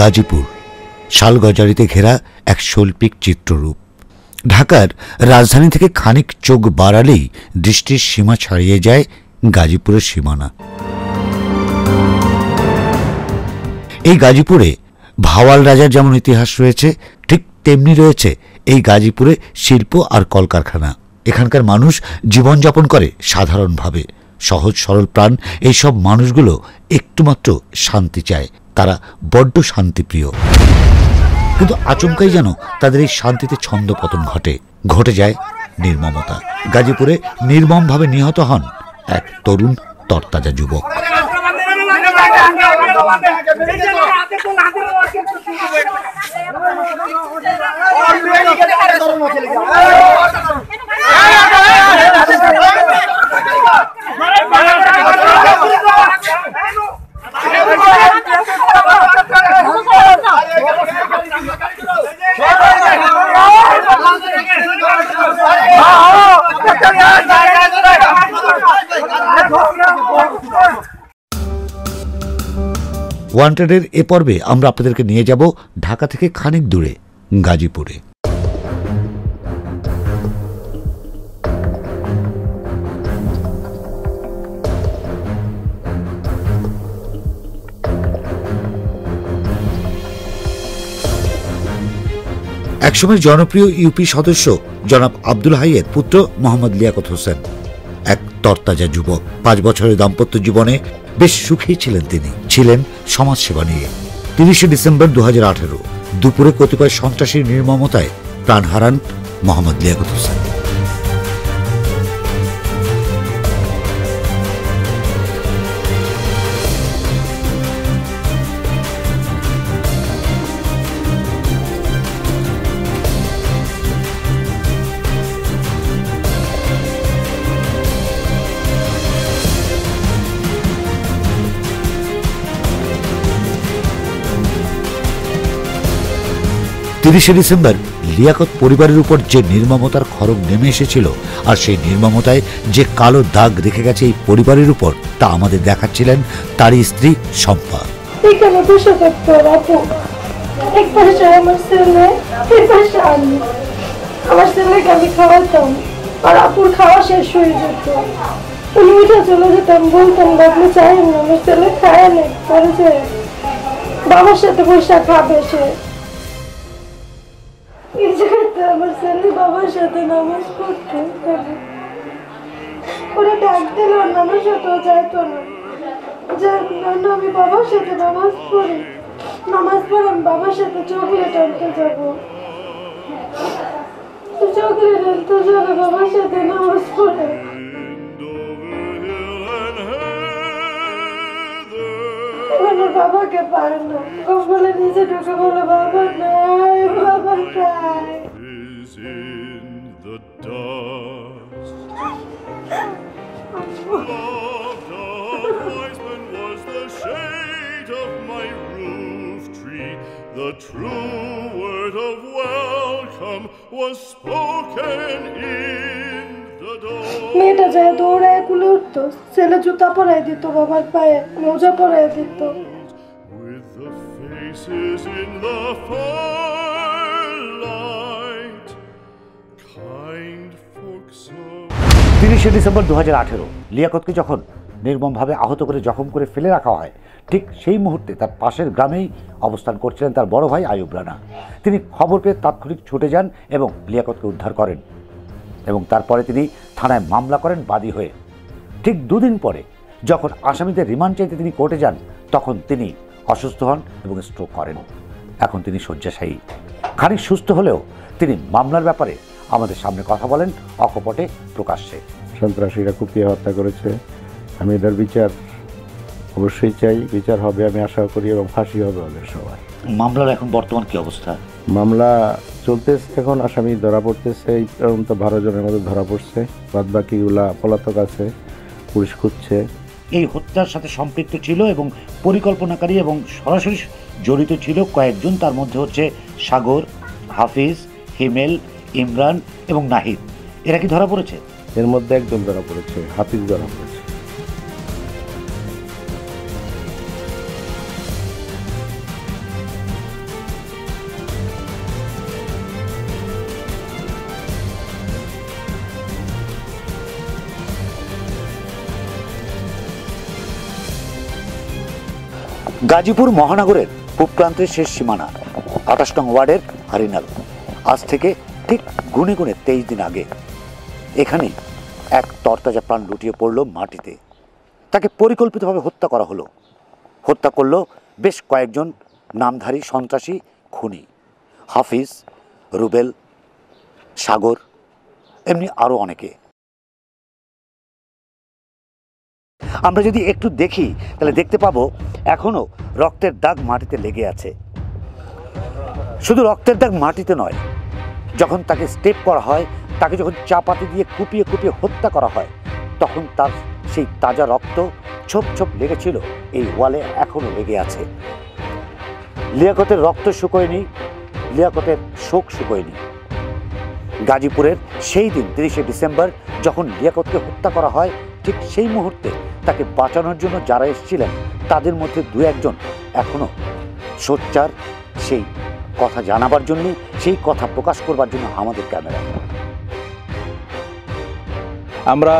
গাজীপুর শালগজারিতে ঘেরা এক শৈল্পিক চিত্ররূপ। ঢাকার রাজধানী থেকে খানিক চোখ বাড়ালেই দৃষ্টির সীমা ছাড়িয়ে যায় গাজীপুরের সীমানা। এই গাজীপুরে ভাওয়াল রাজার যেমন ইতিহাস রয়েছে, ঠিক তেমনি রয়েছে এই গাজীপুরে শিল্প আর কলকারখানা। এখানকার মানুষ জীবনযাপন করে সাধারণভাবে, সহজ সরল প্রাণ। এইসব মানুষগুলো একটুমাত্র শান্তি চায়, তারা বড্ড শান্তিপ্রিয়। কিন্তু আচমকাই যেন তাদের এই শান্তিতে ছন্দপতন ঘটে যায় নির্মমতা। গাজীপুরে নির্মমভাবে নিহত হন এক তরুণ তরতাজা যুবক। ওয়ান্টেডের এ পর্বে আমরা আপনাদেরকে নিয়ে যাব ঢাকা থেকে খানিক দূরে গাজীপুরে। একসময় জনপ্রিয় ইউপি সদস্য জনাব আব্দুল হাইয়ের পুত্র মোহাম্মদ লিয়াকত হোসেন এক তরতাজা যুবক। 5 বছরের দাম্পত্য জীবনে বেশ সুখী ছিলেন তিনি। ছিলেন সমাজসেবা নিয়ে। 30 ডিসেম্বর 2018 দুপুরে কতিপয় সন্ত্রাসীর নির্মমতায় প্রাণ হারান মোহাম্মদ লিয়াকত হোসেন। 30 ডিসেম্বর লিয়াকত পরিবারের উপর যে নির্মমতার খড়গ নেমে এসেছিল, আর সেই নির্মমতায় যে কালো দাগ রেখে গেছে এই পরিবারের উপর, তা আমাদের দেখাচ্ছিলেন তারই স্ত্রী শম্পা। আমার ছেলেকে আমি খাওয়াতাম, আর আপুর খাওয়া শেষ হয়ে যেত। উনি উঠে চলে যেতাম, বলতাম আপনি চাইেন না, আমার ছেলে খায় না, পরে যে বাবার সাথে পয়সা খাবে সে। আমার ছেলে বাবার সাথে নামাজ পড়তো, ওরা ডাক দিল নামাজ সাথেও যাইতো না। আমি বাবার সাথে নামাজ পড়ি, নামাজ পড়াম বাবার সাথে চকলেট আনতে যাবো, চকলেট আনতে যাবে বাবার সাথে নামাজ পড়ে। আমার বাবাকে পারে না, বলে নিচে ঢুকে বলে বাবা নাই, বাবা নাই। The true word of welcome was spoken in the door. মেয়েটা যায় দৌড়ায় কুলে উঠতো, ছেলে জুতা পরাই দিত, বাবার পায়ে মোজা পরাই দিত। With the faces in the firelight, kind folks of 30 December 2018 লিয়াকতকে যখন নির্মমভাবে আহত করে জখম করে ফেলে রাখা হয়, ঠিক সেই মুহূর্তে তার পাশের গ্রামেই অবস্থান করছিলেন তার বড় ভাই আয়ুব রানা। তিনি খবর পেয়ে তাৎক্ষণিক ছুটে যান এবং লিয়াকতকে উদ্ধার করেন, এবং তারপরে তিনি থানায় মামলা করেন বাদী হয়ে। ঠিক 2 দিন পরে যখন আসামিদের রিমান্ড চাইতে তিনি কোর্টে যান, তখন তিনি অসুস্থ হন এবং স্ট্রোক করেন। এখন তিনি শয্যাশায়ী। খানিক সুস্থ হলেও তিনি মামলার ব্যাপারে আমাদের সামনে কথা বলেন অকপটে, প্রকাশ্যে। সন্ত্রাসীরা কুপিয়ে হত্যা করেছে, আমি এটার বিচার অবশ্যই চাই, বিচার হবে আমি আশা করি, এবং ফাঁসি হবে ওদের সবাই। মামলার এখন বর্তমান কি অবস্থা? মামলা চলতেছে, এখন আসামি ধরা পড়তেছে। এই পর্যন্ত 12 জনের মধ্যে ধরা পড়ছে, বাদ বাকিগুলা পলাতক আছে, পুলিশ খুঁজছে। এই হত্যার সাথে সম্পৃক্ত ছিল এবং পরিকল্পনাকারী এবং সরাসরি জড়িত ছিল কয়েকজন। তার মধ্যে হচ্ছে সাগর, হাফিজ, হিমেল, ইমরান এবং নাহিদ। এরা কি ধরা পড়েছে? এর মধ্যে একজন ধরা পড়েছে, হাফিজ ধরা পড়েছে। গাজীপুর মহানগরের পূব প্রান্তের শেষ সীমানা 28 নং ওয়ার্ডের হরিনাল। আজ থেকে ঠিক গুনে গুনে 23 দিন আগে এখানে এক তরতাজা প্রাণ লুটিয়ে পড়ল মাটিতে। তাকে পরিকল্পিতভাবে হত্যা করা হলো। হত্যা করল বেশ কয়েকজন নামধারী সন্ত্রাসী খুনি, হাফিজ, রুবেল, সাগর, এমনি আরও অনেকে। আমরা যদি একটু দেখি তাহলে দেখতে পাবো এখনো রক্তের দাগ মাটিতে লেগে আছে। শুধু রক্তের দাগ মাটিতে নয়, যখন তাকে স্টেপ করা হয়, তাকে যখন চাপাতি দিয়ে কুপিয়ে কুপিয়ে হত্যা করা হয়, তখন তার সেই তাজা রক্ত ছোপ ছোপ লেগেছিল এই ওয়ালে, এখনো লেগে আছে। লিয়াকতের রক্ত শুকোয়নি, লিয়াকতের শোক শুকোয়নি। গাজীপুরের সেই দিন 30শে ডিসেম্বর যখন লিয়াকতকে হত্যা করা হয়, ঠিক সেই মুহূর্তে তাকে বাঁচানোর জন্য যারা এসেছিলেন তাদের মধ্যে দু একজন এখনো সোচ্চার সেই কথা জানাবার জন্য, সেই কথা প্রকাশ করবার জন্য আমাদের ক্যামেরা। আমরা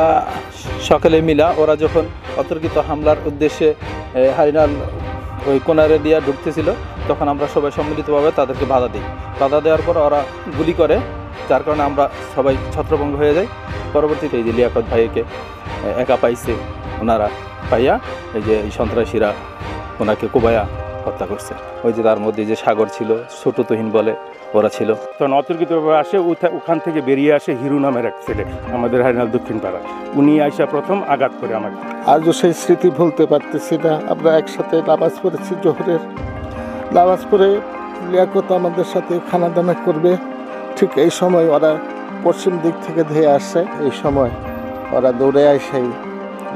সকালে মিলা ওরা যখন অতর্কিত হামলার উদ্দেশ্যে হারিনাল ওই কোনারে দিয়া ঢুকতেছিল, তখন আমরা সবাই সম্মিলিতভাবে তাদেরকে বাধা দিই। বাধা দেওয়ার পর ওরা গুলি করে, যার কারণে আমরা সবাই ছত্রভঙ্গ হয়ে যাই। পরবর্তীতে এই যে লিয়াকত ভাইকে একা পাইছে, ওনারা পাইয়া এই যে এই সন্ত্রাসীরা ওনাকে কোবায়া হত্যা করছে। ওই যে তার মধ্যে যে সাগর ছিল, ছোট তুহিন বলে, ওরা ছিল। তখন অতর্কিতভাবে আসে, ওখান থেকে বেরিয়ে আসে হিরু নামের এক ছেলে, আমাদের হারিনাল দক্ষিণ পাড়া। উনি আইসা প্রথম আঘাত করে আমাকে। আজও সেই স্মৃতি ভুলতে পারতেছি না। আমরা একসাথে নামাজ পড়েছি জোহরের, নামাজ পড়ে লিয়াকত আমাদের সাথে খানা দানা করবে। ঠিক এই সময় ওরা পশ্চিম দিক থেকে ধেয়ে আসছে। এই সময় ওরা দৌড়ে আসে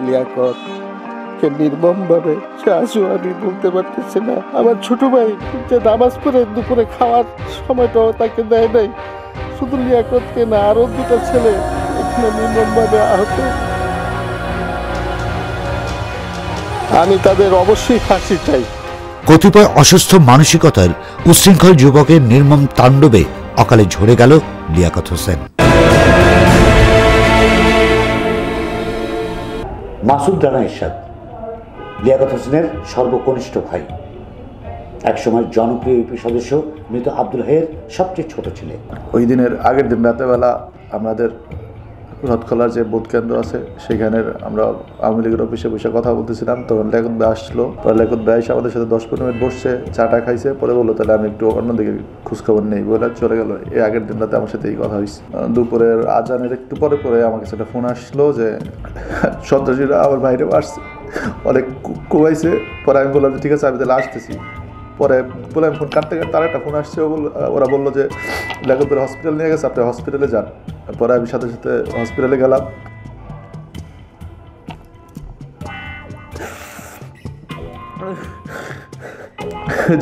লিয়াকতকে নির্মমভাবে, সে আজও আমি বলতে পারতেছি না। আমার ছোট ভাই যে নামাজ পড়ে দুপুরে খাওয়ার সময়টাও তাকে দেয় নাই, শুধু লিয়াকতকে না, আরও দুটো ছেলে এখানে নির্মমভাবে আহত। আমি তাদের অবশ্যই ফাঁসি চাই। কতিপয় অসুস্থ মানসিকতার উশৃঙ্খল যুবকের নির্মম তাণ্ডবে অকালে ঝরে গেল লিয়াকত হোসেন। মাসুদ রানা ইরশাদ লিয়াকত হোসেনের সর্বকনিষ্ঠ ভাই, একসময় জনপ্রিয় ইউপি সদস্য মৃত আব্দুল হাইয়ের সবচেয়ে ছোট ছেলে। ওই দিনের আগের দিন রাতেবেলা আমাদের রথখোলার যে ভোট কেন্দ্র আছে সেখানে আমরা আওয়ামী লীগের অফিসে বসে কথা বলতেছিলাম। তখন লিয়াকত ভাই আসলো। পরে লিয়াকত ভাই এসে আমাদের সাথে 10-15 মিনিট বসছে, চাটা খাইছে। পরে বললো তাহলে আমি একটু অন্যদিকে খোঁজখবর নেই বলে চলে গেল। এই আগের দিন রাতে আমার সাথে এই কথা হয়েছে। দুপুরের আজানের একটু পরে পরে আমার কাছে একটা ফোন আসলো যে সন্ত্রাসীরা আমার বাইরে আসছে, অনেক কুয়াইছে। পরে আমি বললাম যে ঠিক আছে, আমি তাহলে আসতেছি। পরে বলে আমি ফোন কাটতে কাটতে তার একটা ফোন আসছে, ওরা বললো যে লিয়াকত ভাই হসপিটাল নিয়ে গেছে, আপনি হসপিটালে যান। পরে আমি সাথে সাথে হসপিটালে গেলাম।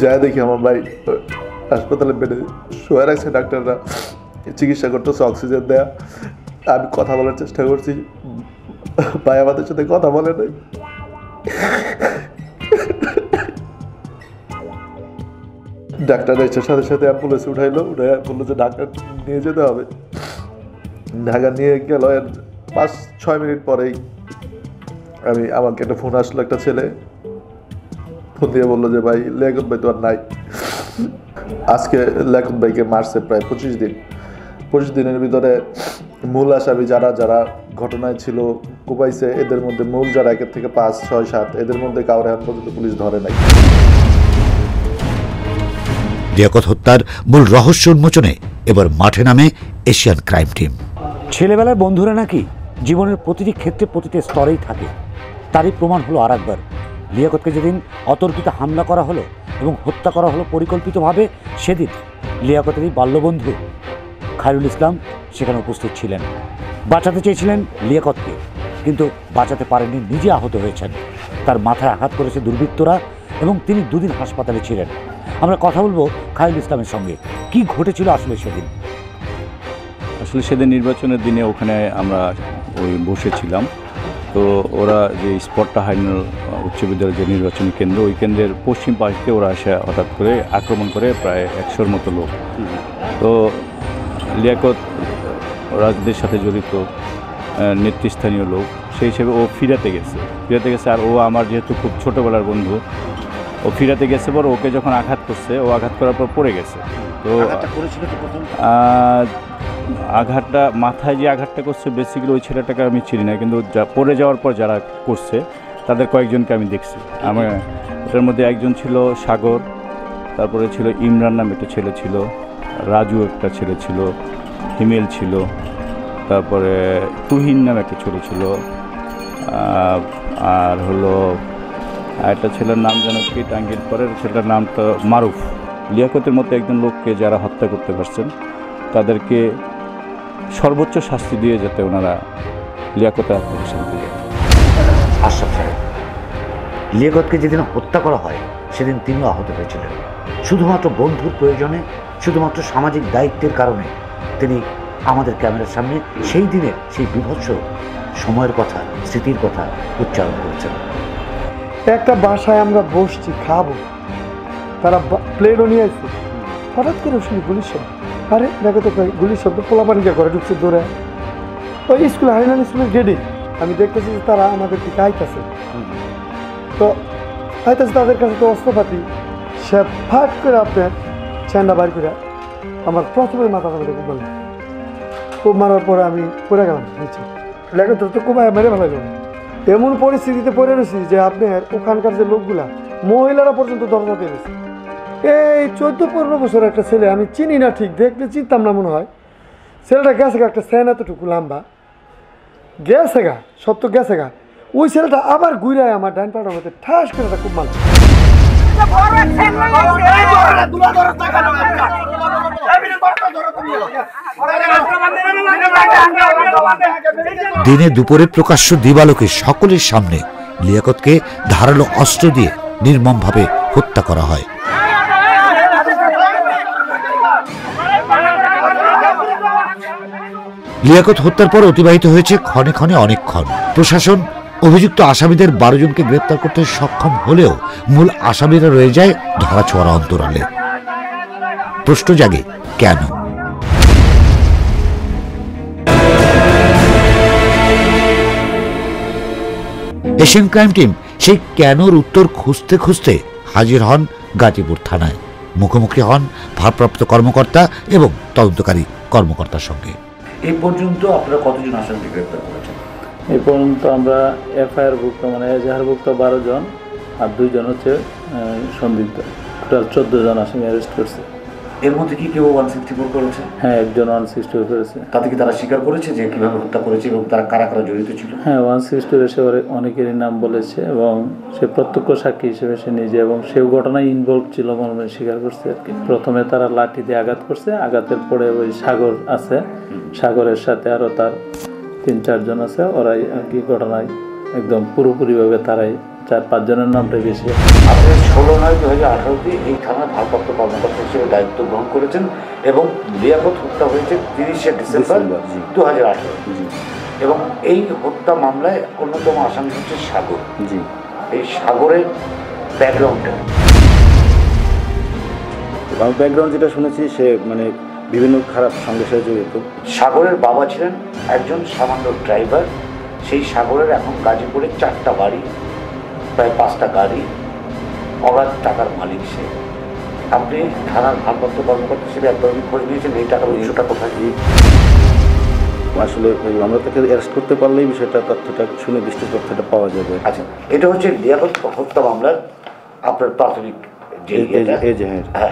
যাই দেখি আমার ভাই হাসপাতালে বেডে শুয়ে রাখছে, ডাক্তাররা চিকিৎসা করতেছে, অক্সিজেন দেয়া। আমি কথা বলার চেষ্টা করছি, ভাই আমাদের সাথে কথা বলে নাই। ডাক্তার এসে সাথে সাথে অ্যাম্বুলেন্স উঠাইলো, উঠে বললো যে ঢাকা নিয়ে যেতে হবে। ঢাকা নিয়ে গেল। 5-6 মিনিট পরেই আমাকে একটা ফোন আসলো, একটা ছেলে ফোন দিয়ে বললো যে ভাই লিয়াকত ভাই তো আর নাই। আজকে লিয়াকত ভাইকে মারছে প্রায় 25 দিন। 25 দিনের ভিতরে মূল আসামি যারা যারা ঘটনায় ছিল, কোপাইছে, এদের মধ্যে মূল যারা 1 থেকে 5, 6, 7, এদের মধ্যে কাউরে এখন পর্যন্ত পুলিশ ধরে নাই। লিয়াকত হত্যার মূল রহস্য উন্মোচনে এবার মাঠে নামে এশিয়ান ক্রাইম টিম। ছেলেবেলার বন্ধুরা নাকি জীবনের প্রতিটি ক্ষেত্রে প্রতিটি স্তরেই থাকে, তারই প্রমাণ হলো আর একবার। লিয়াকতকে যেদিন অতর্কিত হামলা করা হলো এবং হত্যা করা হলো পরিকল্পিতভাবে, সেদিন লিয়াকতেরই বাল্যবন্ধু খায়রুল ইসলাম সেখানে উপস্থিত ছিলেন। বাঁচাতে চেয়েছিলেন লিয়াকতকে, কিন্তু বাঁচাতে পারেননি, নিজে আহত হয়েছেন। তার মাথায় আঘাত করেছে দুর্বৃত্তরা এবং তিনি 2 দিন হাসপাতালে ছিলেন। আমরা কথা বলবো খায়রুল ইসলামের সঙ্গে, কি ঘটেছিল আসলে সেদিন। আসলে সেদিন নির্বাচনের দিনে ওখানে আমরা বসেছিলাম। তো ওরা যে স্পটটা হারিনাল উচ্চ বিদ্যালয়ের যে নির্বাচনী কেন্দ্র, ওই কেন্দ্রের পশ্চিম পাশ দিয়ে ওরা এসে হঠাৎ করে আক্রমণ করে প্রায় 100-র মতো লোক। তো লিয়াকত রাজনীতির সাথে জড়িত নেতৃস্থানীয় লোক, সেই হিসেবে ও ফিরাতে গেছে। আর ও আমার যেহেতু খুব ছোটোবেলার বন্ধু, ও ফিরাতে গেছে পর ওকে যখন আঘাত করছে, ও আঘাত করার পর পড়ে গেছে। তো আঘাতটা মাথায় যে আঘাতটা করছে বেসিক্যালি ওই ছেলেটাকে আমি চিনি না, কিন্তু পড়ে যাওয়ার পর যারা করছে তাদের কয়েকজনকে আমি দেখছি। আমার এটার মধ্যে একজন ছিল সাগর, তারপরে ছিল ইমরান নামে একটা ছেলে ছিল, রাজু একটা ছেলে ছিল, হিমেল ছিল, তারপরে তুহিন নামে একটা ছেলে ছিল, আর হলো একটা ছেলের নাম যেন কি টাঙ্গির পরের ছেলেটার নামটা মারুফ। লিয়াকতের মতো একজন লোককে যারা হত্যা করতে পারছেন তাদেরকে সর্বোচ্চ শাস্তি দিয়ে যাতে ওনারা লিয়াকতের আত্মশান্তি দেয়। আশরাফ সাহেব, লিয়াকতকে যেদিন হত্যা করা হয় সেদিন তিনিও আহত হয়েছিলেন। শুধুমাত্র বন্ধুর প্রয়োজনে, শুধুমাত্র সামাজিক দায়িত্বের কারণে তিনি আমাদের ক্যামেরার সামনে সেই দিনের সেই বিভৎস সময়ের কথা, স্মৃতির কথা উচ্চারণ করেছেন। একটা বাসায় আমরা বসছি, খাবো, তারা প্লেটও নিয়ে আসছে, হঠাৎ করে শুনি গুলির শব্দ। আরে দেখো তো গুলির শব্দ, পোলাপানিকা ঘরে ঢুকছে দৌড়ে। ওই স্কুলে, হারিনাল স্কুলের গেটে আমি দেখতেছি যে তারা আমাদের দিকে আইতাছে। তো আইতাছে, তাদের কাছে তো অস্ত্রপাতি, সে ফাট করে আপনার চ্যান্ডা বাড়ি করে আমার প্রথমে মাথাটা মেরে খুব বললাম, খুব মারার পরে আমি পড়ে গেলাম নিচে। লেগে তো কুমায় মেরে ফেলা গেল। এমন পরিস্থিতিতে পড়ে রয়েছি যে আপনার ওখানকার যে লোকগুলা, মহিলারা পর্যন্ত দরজা দিয়ে গেছে। এই 14-15 বছর একটা ছেলে, আমি চিনি না, ঠিক দেখলে চিনতাম না মনে হয়। ছেলেটা গেছে গা, একটা স্যান এতটুকু লম্বা গেছে গা, সত্য গেছে গা। ওই ছেলেটা আবার ঘুরায় আমার ডাইন পাটার মধ্যে ঠাস করে খুব মাল। দিনে দুপুরে প্রকাশ্য দিবালোকে সকলের সামনে লিয়াকতকে ধারালো অস্ত্র দিয়ে নির্মমভাবে হত্যা করা হয়। লিয়াকত হত্যার পর অতিবাহিত হয়েছে ক্ষণে ক্ষণে অনেকক্ষণ। প্রশাসন অভিযুক্ত আসামিদের 12 জনকে গ্রেপ্তার করতে সক্ষম হলেও মূল আসামিরা রয়ে যায় ধরাছোঁয়ার অন্তরালে। প্রশ্ন জাগে, কেন? এশিয়ান ক্রাইম টিম সেই কেনর উত্তর খুঁজতে খুঁজতে হাজির হন গাজীপুর থানায়। মুখোমুখি হন ভারপ্রাপ্ত কর্মকর্তা এবং তদন্তকারী কর্মকর্তার সঙ্গে। এই পর্যন্ত আপনারা কতজন আসামিকে গ্রেপ্তার করেছেন? এই পর্যন্ত আমরা এফআইআর-ভুক্ত মানে এজাহারভুক্ত 12 জন আর 2 জন হচ্ছে সন্দিগ্ধ, টোটাল 14 জন আসামি অ্যারেস্ট করছে। এর মধ্যে কি কেউ 164 করেছে? হ্যাঁ, একজন 164 করেছে। তাতে কি তারা স্বীকার করেছে যে কিভাবে হত্যা করেছে এবং তারা কারা কারা জড়িত ছিল? হ্যাঁ, 164 এসে অনেকেরই নাম বলেছে এবং সে প্রত্যক্ষ সাক্ষী হিসেবে সে নিজে এবং সেও ঘটনায় ইনভলভ ছিল মর্মে স্বীকার করছে আর কি। প্রথমে তারা লাঠি দিয়ে আঘাত করছে, আঘাতের পরে ওই সাগর আছে, সাগরের সাথে আরও তার 3-4 জন আছে, ওরাই আর কি ঘটনায় একদম পুরোপুরিভাবে তারাই 4-5 জনের নামটাই বেশি। আপনি 16/9/2018 এই থানার ভারপ্রাপ্ত কর্মকর্তা হিসেবে দায়িত্ব গ্রহণ করেছেন এবং লিয়াকত হত্যা হয়েছে 30 ডিসেম্বর 2018। এবং এই হত্যা মামলায় অন্যতম আসামি হচ্ছে সাগর। এই সাগরের ব্যাকগ্রাউন্ডটা, ব্যাকগ্রাউন্ড যেটা শুনেছি, সে মানে বিভিন্ন খারাপ সঙ্গে সাথে জড়িত। সাগরের বাবা ছিলেন একজন সামান্য ড্রাইভার। সেই সাগরের এখন গাজীপুরে 4টা বাড়ি, প্রায় 5টা গাড়ি, অগাধ টাকার মালিক সে। আপনি থানার ভারপ্রাপ্ত কর্মকর্তা হিসেবে একবার খোঁজ নিয়েছেন এই টাকার উৎসটা কোথায়? আসলে আমরা তাকে অ্যারেস্ট করতে পারলেই বিষয়টা, তথ্যটা শুনে দৃষ্টি তথ্যটা পাওয়া যাবে। আচ্ছা, এটা হচ্ছে লিয়াকত হত্যা মামলার আপনার প্রাথমিক যে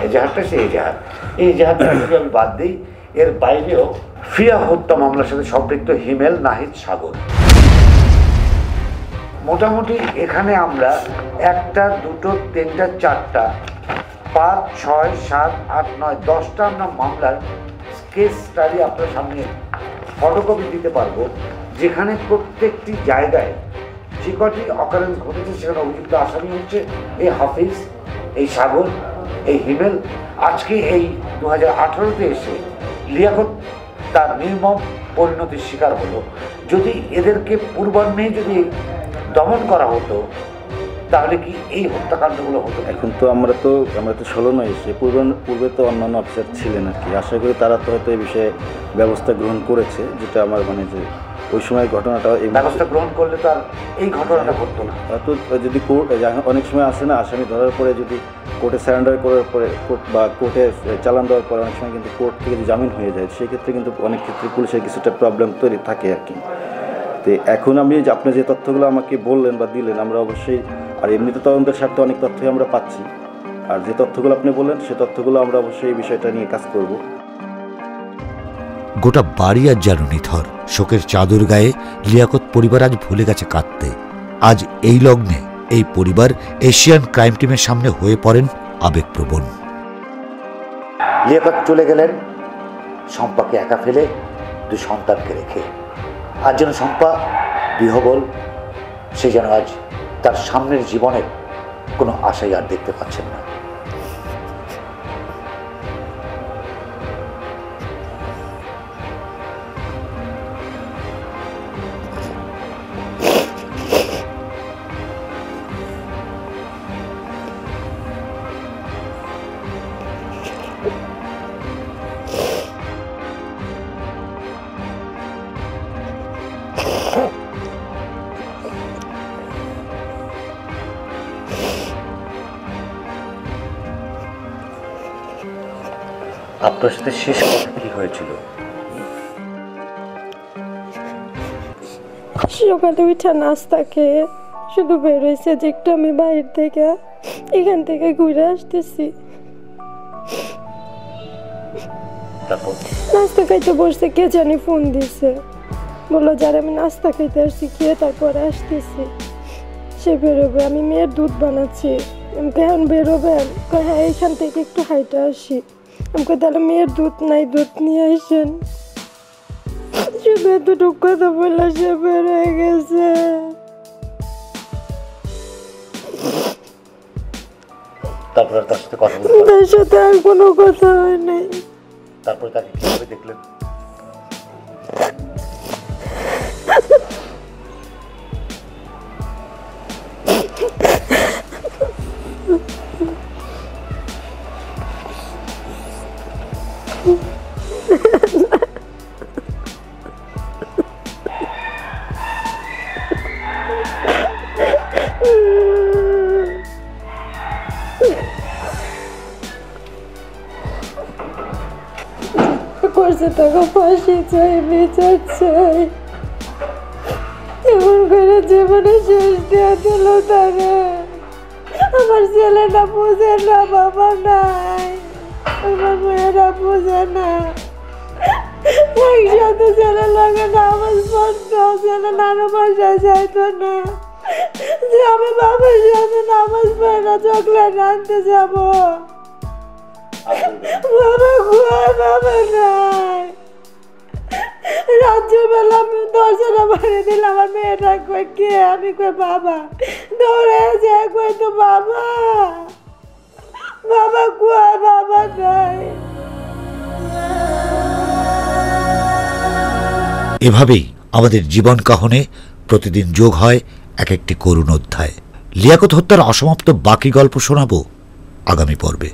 এজাহারটা, সেই এজাহারটা যদি আমি বাদ দিই, এর বাইরেও ফিয়া হত্যা মামলার সাথে সম্পৃক্ত হিমেল, নাহিদ, সাগর। মোটামুটি এখানে আমরা 1টা, 2টো, 3টা, 4টা, 5, 6, 7, 8, 9, 10টা আমরা মামলার কেস স্টাডি আপনার সামনে ফটোকপি দিতে পারবো, যেখানে প্রত্যেকটি জায়গায় যে কটি অকারেন্স ঘটেছে সেখানে অভিযুক্ত আসামি হচ্ছে এই হাফিজ, এই সাগর, এই হিমেল। আজকে এই 2018-তে এসে লিয়াকত তার নির্মম পরিণতির শিকার হলো। যদি এদেরকে পূর্বাহ্নেই যদি দমন করা হতো তাহলে কি এই হত্যাকাণ্ডগুলো হতো? এখন তো আমরা তো 16 এসে পূর্বে তো অন্যান্য অফিসার ছিলেন আর কি। আশা করি তারা তো হয়তো এই বিষয়ে ব্যবস্থা গ্রহণ করেছে, যেটা আমার মানে যে ওই সময় ঘটনাটা ব্যবস্থা গ্রহণ করলে তো আর এই ঘটনাটা ঘটতো না। তো যদি কোর্ট অনেক সময় আসে না, আসামি ধরার পরে যদি কোর্টে সারেন্ডার করার পরে বা কোর্টে চালান দেওয়ার পরে অনেক সময় কিন্তু কোর্ট থেকে যদি জামিন হয়ে যায়, সেক্ষেত্রে কিন্তু অনেক ক্ষেত্রে পুলিশের কিছুটা প্রবলেম তৈরি থাকে আর কি। তো এখন আমি যে আপনি যে তথ্যগুলো আমাকে বললেন বা দিলেন, আমরা অবশ্যই, আর এমনিতে তদন্তের স্বার্থে অনেক তথ্যই আমরা পাচ্ছি, আর যে তথ্যগুলো আপনি বললেন সে তথ্যগুলো আমরা অবশ্যই এই বিষয়টা নিয়ে কাজ করব। গোটা বাড়ি আজ যেন নিথর, শোকের চাদর গায়ে লিয়াকত পরিবার আজ ভুলে গেছে কাঁদতে। আজ এই লগ্নে এই পরিবার এশিয়ান ক্রাইম টিমের সামনে হয়ে পড়েন আবেগপ্রবণ। লিয়াকত চলে গেলেন শম্পাকে একা ফেলে, দুই সন্তানকে রেখে। আজ যেন শম্পা বিহবল, সে যেন আজ তার সামনের জীবনের কোনো আশাই আর দেখতে পাচ্ছেন না। আপনার সাথে শেষ কথা কি হয়েছিল? সকালে উঠে নাস্তা খেয়ে শুধু বেরোইছে যে একটু আমি বাইরে থেকে এখান থেকে ঘুরে আসতেছি। নাস্তা খাইতে বসছে, কে জানি ফোন দিছে, বললো যারা আমি নাস্তা খাইতে আসছি, খেয়ে তারপরে আসতেছি, সে বেরোবে, আমি মেয়ের দুধ বানাচ্ছি। কেমন বেরোবেন? হ্যাঁ, এইখান থেকে একটু হাইটে আসি। আমাকে তাহলে মেয়ের দুধ নাই, দুধ নিয়ে আসেন। শুধু এতটুকু কথা বললে সে বের হয়ে গেছে। তারপরে তার সাথে কথা বলতে, তার সাথে আর কোনো কথা হয় নাই। তারপরে তাকে কিভাবে দেখলেন? করছে টাকা ফাঁসি চাই, বিচার চাই। এমন করে জীবনে শেষ দিয়ে দিল তারা। আমার ছেলেটা বুঝে না, বাবা নাই, আমার মেয়েরা বুঝে না। একসাথে ছেলে লাগে নামাজ পড়তো, ছেলে নানু বাসায় যাইতো না, যে আমি বাবার সাথে নামাজ পড়ে না চকলেট আনতে যাবো। বাবা খুয়ায়, বাবা নাই। রাত্রিবেলা আমি দরজাটা বাড়ি দিলাম, আমার মেয়েটা কই কে, আমি কই বাবা, দৌড়ে যায় কই তো বাবা, বাবা খুয়ায়, বাবা নাই। এভাবেই আমাদের জীবন কাহনে প্রতিদিন যোগ হয় এক একটি করুণ অধ্যায়। লিয়াকত হত্যার অসমাপ্ত বাকি গল্প শোনাবো আগামী পর্বে।